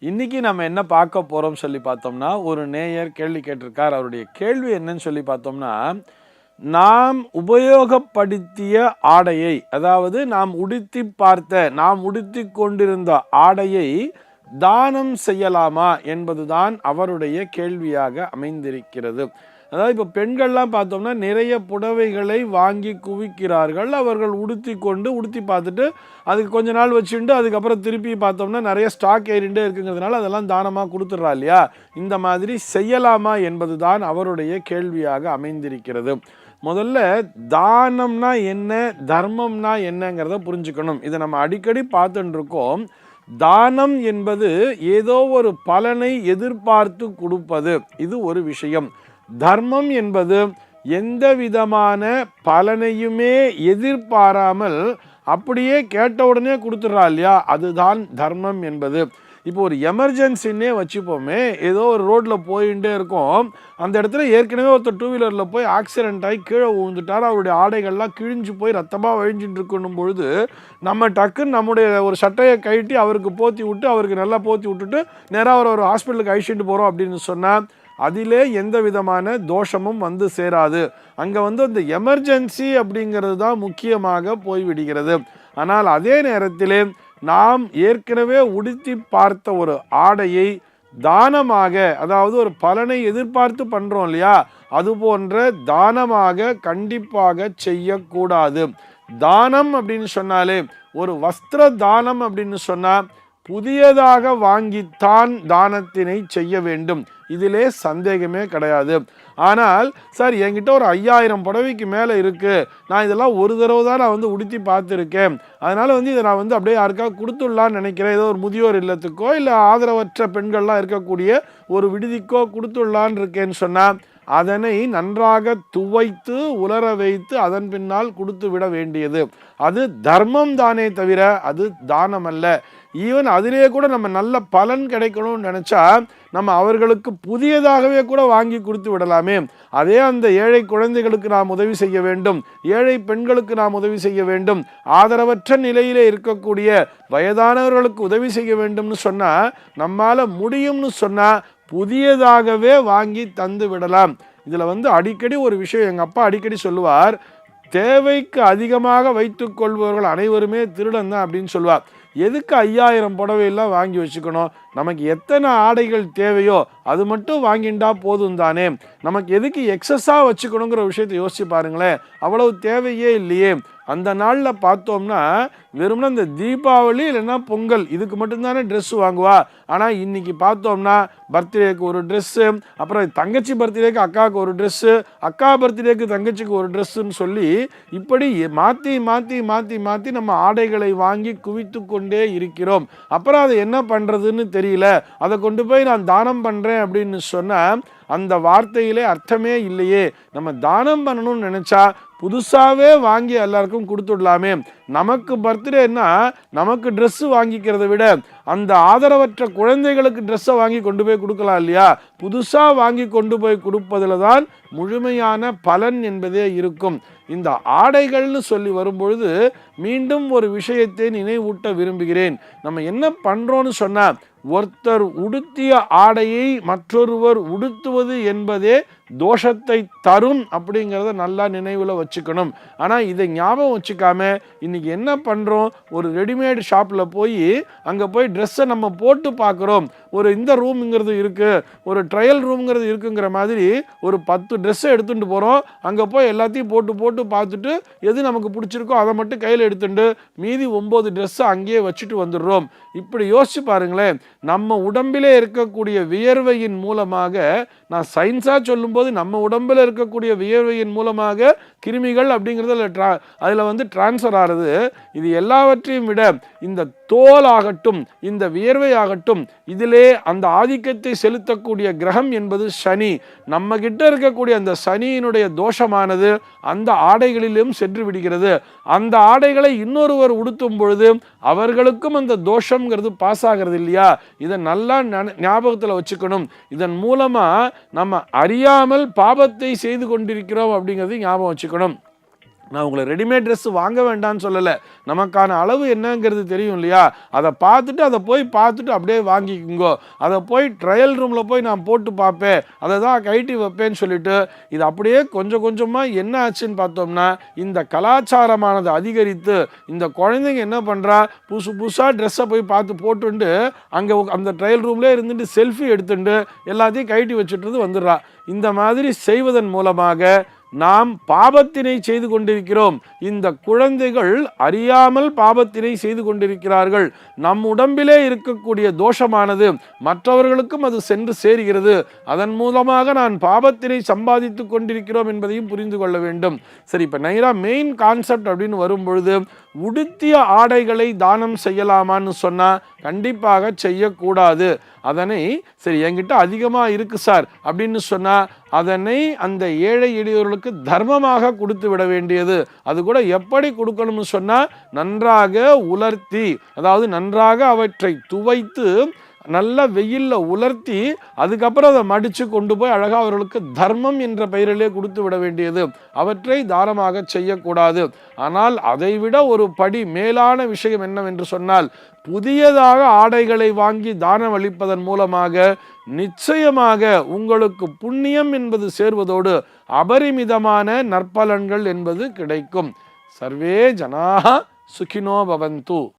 இன்னைக்கு நம்ம என்ன பார்க்க போறோம் சொல்லி பார்த்தோம்னா, ஒரு நேயர் கேள்வி கேட்டிருக்கார். அவருடைய கேள்வி என்னன்னு சொல்லி பார்த்தோம்னா, நாம் உபயோகப்படுத்திய ஆடையை, அதாவது நாம் உடுத்தி பார்த்த, நாம் உடுத்தி கொண்டிருந்த ஆடையை தானம் செய்யலாமா என்பதுதான் அவருடைய கேள்வியாக அமைந்திருக்கிறது. அதாவது இப்போ பெண்கள்லாம் பார்த்தோம்னா நிறைய புடவைகளை வாங்கி குவிக்கிறார்கள். அவர்கள் உடுத்தி பார்த்துட்டு அதுக்கு கொஞ்ச நாள் வச்சுட்டு அதுக்கப்புறம் திருப்பி பார்த்தோம்னா நிறைய ஸ்டாக் ஏறிண்டே இருக்குங்கிறதுனால அதெல்லாம் தானமாக கொடுத்துட்றா இல்லையா? இந்த மாதிரி செய்யலாமா என்பது தான் அவருடைய கேள்வியாக அமைந்திருக்கிறது. முதல்ல தானம்னா என்ன, தர்மம்னா என்னங்கிறத புரிஞ்சுக்கணும். இதை நம்ம அடிக்கடி பார்த்துட்டு இருக்கோம். தானம் என்பது ஏதோ ஒரு பலனை எதிர்பார்த்து கொடுப்பது, இது ஒரு விஷயம். தர்மம் என்பது எந்த விதமான பலனையுமே எதிர்பாராமல் அப்படியே கேட்ட உடனே கொடுத்துட்றா இல்லையா, அதுதான் தர்மம் என்பது. இப்போ ஒரு எமர்ஜென்சின்னே வச்சுப்போமே, ஏதோ ஒரு ரோட்டில் போயிட்டே இருக்கோம், அந்த இடத்துல ஏற்கனவே ஒருத்தர் டூ வீலரில் போய் ஆக்சிடென்ட் ஆகி கீழே விழுந்துட்டார், அவருடைய ஆடைகள்லாம் கிழிஞ்சு போய் ரத்தமாக வழிஞ்சிட்டு இருக்கணும் பொழுது நம்ம டக்குன்னு நம்முடைய ஒரு சட்டையை கழட்டி அவருக்கு போற்றி விட்டு, அவருக்கு நல்லா போற்றி விட்டுட்டு நேராக அவர் ஒரு ஹாஸ்பிட்டலுக்கு அழிச்சிட்டு போகிறோம் அப்படின்னு சொன்னால் அதிலே எந்த விதமான தோஷமும் வந்து சேராது. அங்கே அந்த எமர்ஜென்சி அப்படிங்கிறது தான் முக்கியமாக போய்விடுகிறது. ஆனால் அதே நேரத்திலே நாம் ஏற்கனவே உடுத்தி பார்த்த ஒரு ஆடையை தானமாக, அதாவது ஒரு பலனை எதிர்பார்த்து பண்ணுறோம் இல்லையா, அது போன்ற தானமாக கண்டிப்பாக செய்யக்கூடாது. தானம் அப்படின்னு சொன்னாலே, ஒரு வஸ்திர தானம் அப்படின்னு சொன்னால் புதியதாக வாங்கித்தான் தானத்தினை செய்ய வேண்டும், இதிலே சந்தேகமே கிடையாது. ஆனால் சார் என்கிட்ட ஒரு 5000 புடவைக்கு மேலே இருக்குது, நான் இதெல்லாம் ஒரு தடவை தான் நான் உடுத்தி பார்த்துருக்கேன், அதனால் இதை நான் அப்படியே யாருக்காக கொடுத்துடலான்னு நினைக்கிறேன், ஏதோ ஒரு முதியோர் இல்லத்துக்கோ இல்லை ஆதரவற்ற பெண்கள்லாம் இருக்கக்கூடிய ஒரு விடுதிக்கோ கொடுத்துடலான்னு இருக்கேன்னு சொன்னால் அதனை நன்றாக துவைத்து உலர வைத்து அதன் பின்னால் கொடுத்து விட வேண்டியது அது தர்மம் தானே தவிர அது தானம் அல்ல. ஈவன் அதிலே கூட நம்ம நல்ல பலன் கிடைக்கணும்னு நினச்சா நம்ம அவர்களுக்கு புதியதாகவே கூட வாங்கி கொடுத்து விடலாமே. அதே அந்த ஏழை குழந்தைகளுக்கு நாம் உதவி செய்ய வேண்டும், ஏழை பெண்களுக்கு நாம் உதவி செய்ய வேண்டும், ஆதரவற்ற நிலையிலே இருக்கக்கூடிய வயதானவர்களுக்கு உதவி செய்ய வேண்டும்னு சொன்னால், நம்மால் முடியும்னு சொன்னால் புதியதாகவே வாங்கி தந்து விடலாம். இதில் அடிக்கடி ஒரு விஷயம் எங்கள் அப்பா அடிக்கடி சொல்லுவார், தேவைக்கு அதிகமாக வைத்து கொள்பவர்கள் அனைவருமே திருடன் தான் அப்படின்னு சொல்லுவார். எதுக்கு 5000 புடவையெல்லாம் வாங்கி வச்சுக்கணும்? நமக்கு எத்தனை ஆடைகள் தேவையோ அது மட்டும் வாங்கிண்டா போதும் தானே. நமக்கு எதுக்கு எக்ஸஸாக வச்சுக்கணுங்கிற விஷயத்தை யோசிச்சு பாருங்களேன். அவ்வளவு தேவையே இல்லையே. அந்த நாளில் பார்த்தோம்னா வெறும்னா இந்த தீபாவளி இல்லைன்னா பொங்கல் இதுக்கு மட்டும்தானே ட்ரெஸ்ஸு வாங்குவா. ஆனால் இன்றைக்கி பார்த்தோம்னா பர்த்டேக்கு ஒரு ட்ரெஸ்ஸு, அப்புறம் தங்கச்சி பர்த்டேக்கு அக்காவுக்கு ஒரு ட்ரெஸ்ஸு, அக்கா பர்த்டேக்கு தங்கச்சிக்கு ஒரு ட்ரெஸ்ஸுன்னு சொல்லி இப்படி மாற்றி மாற்றி மாற்றி மாற்றி நம்ம ஆடைகளை வாங்கி குவித்து கொண்டே இருக்கிறோம். அப்புறம் அதை என்ன பண்ணுறதுன்னு தெரியல, அதை கொண்டு போய் நான் தானம் பண்ணுறேன் அப்படின்னு சொன்னால் அந்த வார்த்தையிலே அர்த்தமே இல்லையே. நம்ம தானம் பண்ணணும்னு நினச்சா புதுசாகவே வாங்கி எல்லாருக்கும் கொடுத்துடலாமே. நமக்கு பர்த்டேன்னா நமக்கு ட்ரெஸ்ஸு வாங்கிக்கிறத விட அந்த ஆதரவற்ற குழந்தைகளுக்கு ட்ரெஸ்ஸை வாங்கி கொண்டு போய் கொடுக்கலாம் இல்லையா. புதுசாக வாங்கி கொண்டு போய் கொடுப்பதில் தான் முழுமையான பலன் என்பதே இருக்கும். இந்த ஆடைகள்னு சொல்லி வரும்பொழுது மீண்டும் ஒரு விஷயத்தை நினைவூட்ட விரும்புகிறேன். நம்ம என்ன பண்ணுறோன்னு சொன்னால், ஒருத்தர் உடுத்திய ஆடையை மற்றொருவர் உடுத்துவது என்பதே தோஷத்தை தரும் அப்படிங்கிறத நல்லா நினைவில் வச்சுக்கணும். ஆனால் இதை ஞாபகம் வச்சுக்காம இன்றைக்கி என்ன பண்ணுறோம், ஒரு ரெடிமேட் ஷாப்பில் போய் அங்கே போய் ட்ரெஸ்ஸை நம்ம போட்டு பார்க்குறோம். ஒரு இந்த ரூமுங்கிறது இருக்குது, ஒரு ட்ரையல் ரூம்ங்கிறது இருக்குங்கிற மாதிரி ஒரு 10 ட்ரெஸ்ஸை எடுத்துகிட்டு போகிறோம். அங்கே போய் எல்லாத்தையும் போட்டு போட்டு பார்த்துட்டு எது நமக்கு பிடிச்சிருக்கோ அதை மட்டும் கையில் எடுத்துட்டு மீதி 9 ட்ரெஸ்ஸை அங்கேயே வச்சுட்டு வந்துடுறோம். இப்படி யோசிச்சு பாருங்களேன். நம்ம உடம்பிலே இருக்கக்கூடிய வியர்வையின் மூலமாக, நான் சயின்ஸாக சொல்லும்போது நம்ம உடம்பில் இருக்கக்கூடிய வியர்வையின் மூலமாக கிருமிகள் அப்படிங்கிறது அதில் டிரான்ஸ்ஃபர் ஆகிறது. இது எல்லாவற்றையும் விட இந்த தோல் ஆகட்டும், இந்த வியர்வை ஆகட்டும், இதிலே அந்த ஆதிக்கத்தை செலுத்தக்கூடிய கிரகம் என்பது சனி. நம்ம கிட்ட இருக்கக்கூடிய அந்த சனியினுடைய தோஷமானது அந்த ஆடைகளிலும் சென்று விடுகிறது. அந்த ஆடைகளை இன்னொருவர் உடுத்தும் பொழுது அவர்களுக்கும் அந்த தோஷம்ங்கிறது பாஸ் ஆகிறது இல்லையா. இதை நல்லா ஞாபகத்தில் வச்சுக்கணும். இதன் மூலமாக நம்ம அறியாமல் பாபத்தை செய்து கொண்டிருக்கிறோம் அப்படிங்கிறது ஞாபகம் வச்சுக்கணும். நான் உங்களை ரெடிமேட் ட்ரெஸ் வாங்க வேண்டாம்னு சொல்லலை, நமக்கான அளவு என்னங்கிறது தெரியும் இல்லையா, அதை பார்த்துட்டு அதை போய் பார்த்துட்டு அப்படியே வாங்கிக்குங்கோ, அதை போய் ட்ரையல் ரூமில் போய் நான் போட்டு பார்ப்பேன், அதை தான் கைட்டி வைப்பேன்னு சொல்லிட்டு இது அப்படியே கொஞ்சம் கொஞ்சமாக என்ன ஆச்சுன்னு பார்த்தோம்னா இந்த கலாச்சாரமானது அதிகரித்து இந்த குழந்தைங்க என்ன பண்ணுறா, புதுசாக ட்ரெஸ்ஸை போய் பார்த்து போட்டுண்டு அங்கே அந்த ட்ரையல் ரூம்லேயே இருந்துட்டு செல்ஃபி எடுத்துட்டு எல்லாத்தையும் கைட்டி வச்சுட்டு வந்துடுறா. இந்த மாதிரி செய்வதன் மூலமாக நாம் பாபத்தினை செய்து கொண்டிருக்கிறோம். இந்த குழந்தைகள் அறியாமல் பாபத்தினை செய்து கொண்டிருக்கிறார்கள். நம் உடம்பிலே இருக்கக்கூடிய தோஷமானது மற்றவர்களுக்கும் அது சென்று சேருகிறது. அதன் மூலமாக நான் பாபத்தினை சம்பாதித்து கொண்டிருக்கிறோம் என்பதையும் புரிந்து கொள்ள வேண்டும். சரி, இப்போ நைரா மெயின் கான்செப்ட் அப்படின்னு வரும்பொழுது உடுத்திய ஆடைகளை தானம் செய்யலாமான்னு சொன்னால் கண்டிப்பாக செய்யக்கூடாது. அதனை சரி என்கிட்ட அதிகமாக இருக்குது சார் அப்படின்னு சொன்னால் அதனை அந்த ஏழை எளியோர்களுக்கு தர்மமாக கொடுத்து விட வேண்டியது. அது கூட எப்படி கொடுக்கணும்னு சொன்னால் நன்றாக உலர்த்தி, அதாவது நன்றாக அவற்றை துவைத்து நல்ல வெயிலில் உலர்த்தி அதுக்கப்புறம் அதை மடித்து கொண்டு போய் அழகாக அவர்களுக்கு தர்மம் என்ற பெயரிலே கொடுத்து விட வேண்டியது. அவற்றை தானமாக செய்யக்கூடாது. ஆனால் அதைவிட ஒரு படி மேலான விஷயம் என்னவென்று சொன்னால் புதியதாக ஆடைகளை வாங்கி தானம் அளிப்பதன் மூலமாக நிச்சயமாக உங்களுக்கு புண்ணியம் என்பது சேர்வதோடு அபரிமிதமான நற்பலன்கள் என்பது கிடைக்கும். சர்வே ஜனாஹ சுகினோ பவந்து.